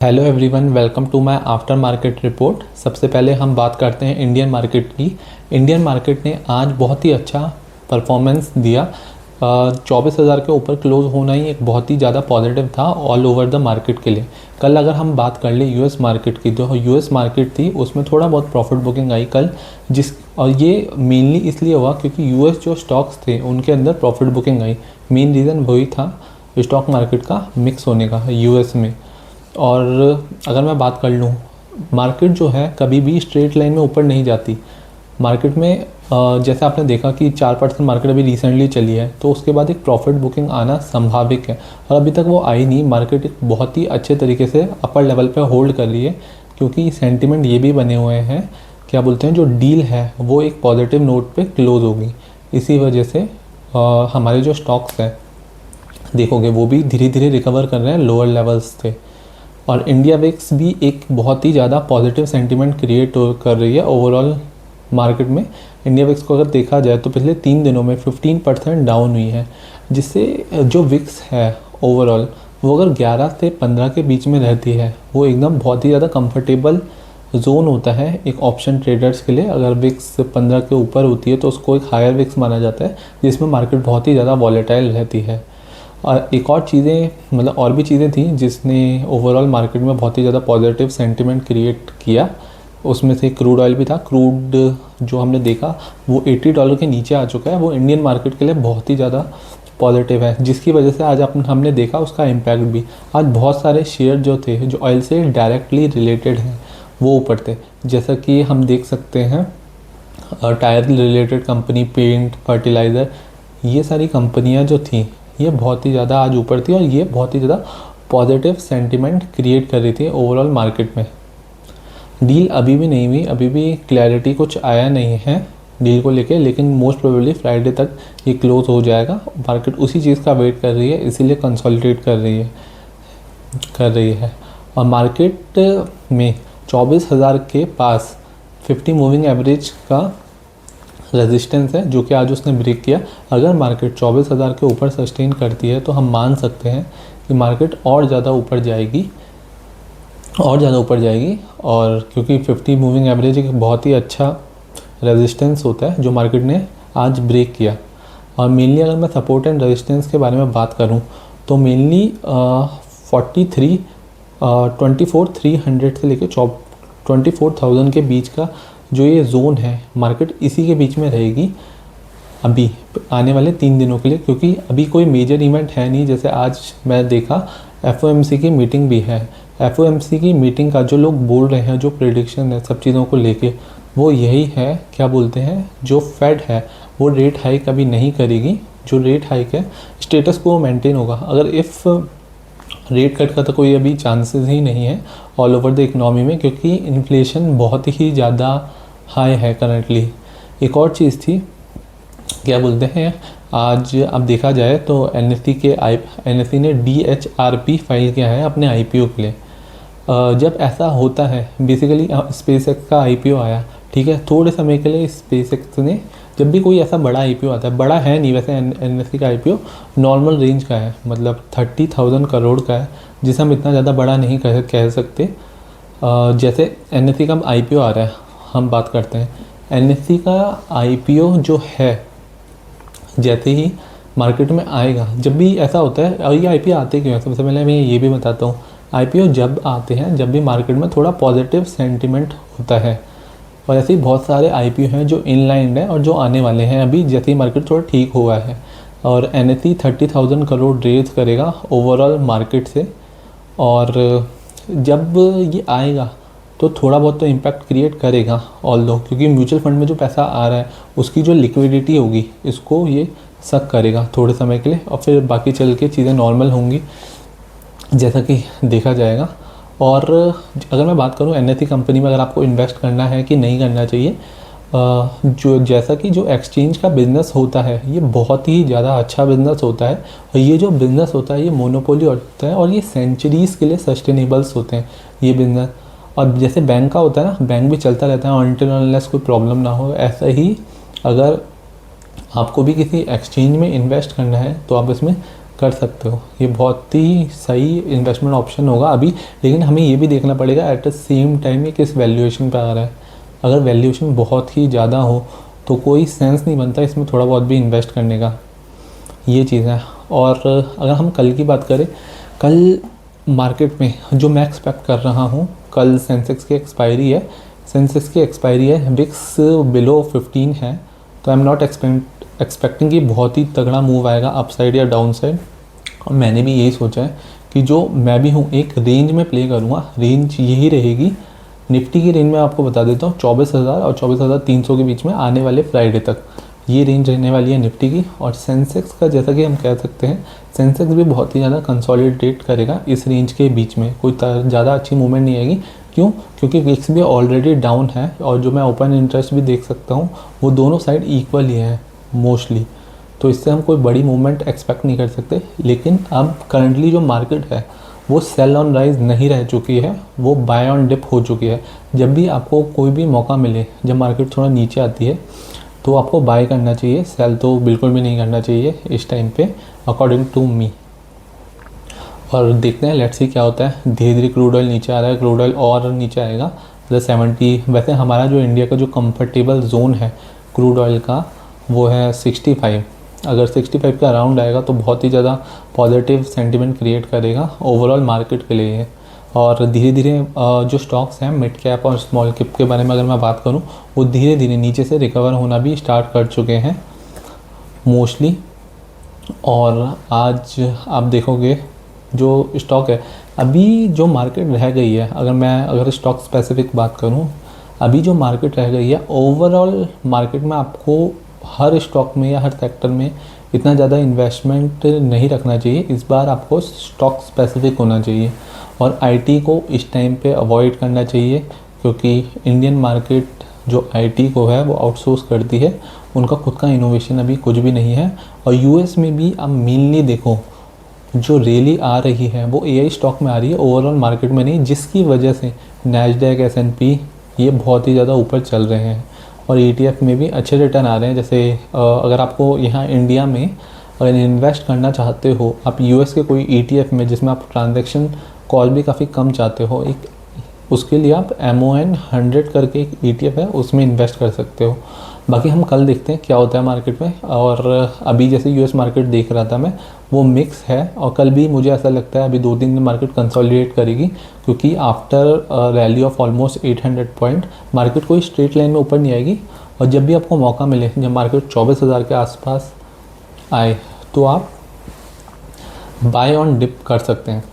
Hello everyone, welcome to my after market report. सबसे पहले हम बात करते हैं इंडियन मार्केट की। इंडियन मार्केट ने आज बहुत ही अच्छा परफॉर्मेंस दिया। 24,000 के ऊपर क्लोज होना ही एक बहुत ही ज़्यादा पॉजिटिव था ऑल ओवर द मार्केट के लिए। कल अगर हम बात कर ले यूएस मार्केट की, तो यूएस मार्केट थी उसमें थोड़ा बहुत प्रॉफिट बुकिंग आई कल, और ये मेनली इसलिए हुआ क्योंकि यूएस जो स्टॉक्स थे उनके अंदर प्रॉफिट बुकिंग आई। मेन रीज़न वही था स्टॉक मार्केट का मिक्स होने का यूएस में। और अगर मैं बात कर लूँ, मार्केट जो है कभी भी स्ट्रेट लाइन में ऊपर नहीं जाती। मार्केट में जैसे आपने देखा कि 4% मार्केट अभी रिसेंटली चली है, तो उसके बाद एक प्रॉफिट बुकिंग आना संभाविक है, और अभी तक वो आई नहीं। मार्केट एक बहुत ही अच्छे तरीके से अपर लेवल पे होल्ड कर रही है, क्योंकि सेंटिमेंट ये भी बने हुए हैं, क्या बोलते हैं, जो डील है वो एक पॉजिटिव नोट पे क्लोज होगी। इसी वजह से हमारे जो स्टॉक्स हैं देखोगे वो भी धीरे धीरे रिकवर कर रहे हैं लोअर लेवल्स थे। और इंडिया विक्स भी एक बहुत ही ज़्यादा पॉजिटिव सेंटीमेंट क्रिएट कर रही है ओवरऑल मार्केट में। इंडिया विक्स को अगर देखा जाए तो पिछले 3 दिनों में 15% डाउन हुई है, जिससे जो विक्स है ओवरऑल वो अगर 11 से 15 के बीच में रहती है, वो एकदम बहुत ही ज़्यादा कंफर्टेबल जोन होता है एक ऑप्शन ट्रेडर्स के लिए। अगर विक्स 15 के ऊपर होती है तो उसको एक हायर विक्स माना जाता है, जिसमें मार्केट बहुत ही ज़्यादा वॉलेटाइल रहती है। और एक और चीज़ें, मतलब और भी चीज़ें थी जिसने ओवरऑल मार्केट में बहुत ही ज़्यादा पॉजिटिव सेंटिमेंट क्रिएट किया। उसमें से क्रूड ऑयल भी था। क्रूड जो हमने देखा वो $80 के नीचे आ चुका है, वो इंडियन मार्केट के लिए बहुत ही ज़्यादा पॉजिटिव है, जिसकी वजह से आज हमने देखा उसका इम्पैक्ट भी। आज बहुत सारे शेयर जो थे जो ऑयल से डायरेक्टली रिलेटेड हैं वो ऊपर थे। जैसा कि हम देख सकते हैं tyre related company, paint, fertiliser, ये सारी कंपनियां जो थी ये बहुत ही ज़्यादा आज ऊपर थी, और ये बहुत ही ज़्यादा पॉजिटिव सेंटिमेंट क्रिएट कर रही थी ओवरऑल मार्केट में। डील अभी भी नहीं हुई, अभी भी क्लैरिटी कुछ आया नहीं है डील को लेके, लेकिन मोस्ट प्रोबेबली फ्राइडे तक ये क्लोज हो जाएगा। मार्केट उसी चीज़ का वेट कर रही है, इसीलिए कंसोलिडेट कर रही है। और मार्केट में 24,000 के पास 50 मूविंग एवरेज का रेजिस्टेंस है, जो कि आज उसने ब्रेक किया। अगर मार्केट 24,000 के ऊपर सस्टेन करती है तो हम मान सकते हैं कि मार्केट और ज़्यादा ऊपर जाएगी, और क्योंकि 50 मूविंग एवरेज एक बहुत ही अच्छा रेजिस्टेंस होता है जो मार्केट ने आज ब्रेक किया। और मेनली अगर मैं सपोर्ट एंड रेजिस्टेंस के बारे में बात करूं तो मेनली 24,300 से लेकर 24,000 के बीच का जो ये जोन है, मार्केट इसी के बीच में रहेगी अभी आने वाले 3 दिनों के लिए, क्योंकि अभी कोई मेजर इवेंट है नहीं। जैसे आज मैं देखा FOMC की मीटिंग भी है। FOMC की मीटिंग का जो लोग बोल रहे हैं, जो प्रेडिक्शन है सब चीज़ों को लेके, वो यही है, क्या बोलते हैं, जो फेड है वो रेट हाइक अभी नहीं करेगी। जो रेट हाइक है स्टेटस को मेंटेन होगा। अगर इफ़ रेट कट का तो कोई अभी चांसेस ही नहीं है ऑल ओवर द इकनॉमी में, क्योंकि इन्फ्लेशन बहुत ही ज़्यादा हाई है करंटली। एक और चीज़ थी, क्या बोलते हैं, आज अब देखा जाए तो NSE ने DHRP फाइल किया है अपने IPO के लिए। जब ऐसा होता है, बेसिकली SpaceX का IPO आया, ठीक है, थोड़े समय के लिए SpaceX ने, जब भी कोई ऐसा बड़ा IPO आता है, बड़ा है नहीं वैसे NSE का IPO नॉर्मल रेंज का है, मतलब 30,000 करोड़ का है, जिसे हम इतना ज़्यादा बड़ा नहीं कह सकते। जैसे NSE का IPO आ रहा है, हम बात करते हैं NSE का IPO जो है, जैसे ही मार्केट में आएगा, जब भी ऐसा होता है, और ये IPO आते क्यों हैं, सबसे पहले मैं ये भी बताता हूँ। IPO जब आते हैं, जब भी मार्केट में थोड़ा पॉजिटिव सेंटिमेंट होता है, और ऐसे ही बहुत सारे IPO हैं जो इनलाइन है और जो आने वाले हैं अभी, जैसे ही मार्केट थोड़ा ठीक हुआ है। और NSE 30,000 करोड़ रेज करेगा ओवरऑल मार्केट से, और जब ये आएगा तो थोड़ा बहुत तो इम्पैक्ट क्रिएट करेगा ऑल्दो, क्योंकि म्यूचुअल फंड में जो पैसा आ रहा है उसकी जो लिक्विडिटी होगी इसको ये सक करेगा थोड़े समय के लिए, और फिर बाकी चल के चीज़ें नॉर्मल होंगी जैसा कि देखा जाएगा। और अगर मैं बात करूं NSE कंपनी में अगर आपको इन्वेस्ट करना है कि नहीं करना चाहिए, जैसा कि जो एक्सचेंज का बिज़नेस होता है ये बहुत ही ज़्यादा अच्छा बिज़नेस होता है, और ये जो बिज़नेस होता है ये मोनोपोली होता है, और ये सेंचुरीज़ के लिए सस्टेनेबल्स होते हैं ये बिज़नेस। और जैसे बैंक का होता है ना, बैंक भी चलता रहता है अनटिल अनलेस कोई प्रॉब्लम ना हो, ऐसा ही अगर आपको भी किसी एक्सचेंज में इन्वेस्ट करना है तो आप इसमें कर सकते हो। ये बहुत ही सही इन्वेस्टमेंट ऑप्शन होगा अभी, लेकिन हमें ये भी देखना पड़ेगा एट द सेम टाइम ये किस वैल्यूएशन पे आ रहा है। अगर वैल्यूएशन बहुत ही ज़्यादा हो तो कोई सेंस नहीं बनता इसमें थोड़ा बहुत भी इन्वेस्ट करने का, ये चीज़ है। और अगर हम कल की बात करें, कल मार्केट में जो मैं एक्सपेक्ट कर रहा हूँ, कल सेंसेक्स की एक्सपायरी है, विक्स बिलो 15 है, तो आई एम नॉट एक्सपेक्टिंग कि बहुत ही तगड़ा मूव आएगा अपसाइड या डाउन साइड। और मैंने भी यही सोचा है कि जो मैं भी हूँ एक रेंज में प्ले करूँगा, रेंज यही रहेगी। निफ्टी की रेंज में आपको बता देता हूँ 24,000 और 24,300 के बीच में आने वाले फ्राइडे तक ये रेंज रहने वाली है निफ्टी की। और सेंसेक्स का जैसा कि हम कह सकते हैं, सेंसेक्स भी बहुत ही ज़्यादा कंसोलिडेट करेगा इस रेंज के बीच में, कोई ज़्यादा अच्छी मूवमेंट नहीं आएगी। क्यों? क्योंकि विक्स भी ऑलरेडी डाउन है और जो मैं ओपन इंटरेस्ट भी देख सकता हूँ वो दोनों साइड इक्वल ही है मोस्टली, तो इससे हम कोई बड़ी मूवमेंट एक्सपेक्ट नहीं कर सकते। लेकिन अब करंटली जो मार्केट है वो सेल ऑन राइज नहीं रह चुकी है, वो बाय ऑन डिप हो चुकी है। जब भी आपको कोई भी मौका मिले, जब मार्केट थोड़ा नीचे आती है तो आपको बाय करना चाहिए, सेल तो बिल्कुल भी नहीं करना चाहिए इस टाइम पे अकॉर्डिंग टू मी। और देखते हैं लेट्स सी क्या होता है। धीरे धीरे क्रूड ऑयल नीचे आ रहा है, क्रूड ऑयल और नीचे आएगा मतलब 70। वैसे हमारा जो इंडिया का जो कंफर्टेबल जोन है क्रूड ऑयल का वो है 65। अगर 65 के अराउंड आएगा तो बहुत ही ज़्यादा पॉजिटिव सेंटिमेंट क्रिएट करेगा ओवरऑल मार्केट के लिए। और धीरे धीरे जो स्टॉक्स हैं मिड कैप और स्मॉल कैप के बारे में अगर मैं बात करूं, वो धीरे धीरे नीचे से रिकवर होना भी स्टार्ट कर चुके हैं मोस्टली। और आज आप देखोगे जो स्टॉक है, अभी जो मार्केट रह गई है, अगर स्टॉक स्पेसिफिक बात करूं, अभी जो मार्केट रह गई है ओवरऑल मार्केट में आपको हर स्टॉक में या हर सेक्टर में इतना ज़्यादा इन्वेस्टमेंट नहीं रखना चाहिए। इस बार आपको स्टॉक स्पेसिफिक होना चाहिए और आईटी को इस टाइम पे अवॉइड करना चाहिए, क्योंकि इंडियन मार्केट जो आईटी को है वो आउटसोर्स करती है, उनका खुद का इनोवेशन अभी कुछ भी नहीं है। और यूएस में भी अब मेनली देखो जो रैली आ रही है वो एआई स्टॉक में आ रही है, ओवरऑल मार्केट में नहीं, जिसकी वजह से नैस्डैक S&P ये बहुत ही ज़्यादा ऊपर चल रहे हैं और ETF में भी अच्छे रिटर्न आ रहे हैं। जैसे अगर आपको यहाँ इंडिया में अगर इन्वेस्ट करना चाहते हो आप यूएस के कोई ETF में जिसमें आप ट्रांजैक्शन कॉल भी काफ़ी कम चाहते हो, एक उसके लिए आप MON 100 करके एक ETF है उसमें इन्वेस्ट कर सकते हो। बाकी हम कल देखते हैं क्या होता है मार्केट में। और अभी जैसे यूएस मार्केट देख रहा था मैं, वो मिक्स है और कल भी मुझे ऐसा लगता है अभी 2-3 दिन मार्केट कंसोलिडेट करेगी, क्योंकि after rally of almost 800 point market कोई स्ट्रेट लाइन में ऊपर नहीं आएगी। और जब भी आपको मौका मिले, जब मार्केट 24,000 के आसपास आए तो आप बाय ऑन डिप कर सकते हैं।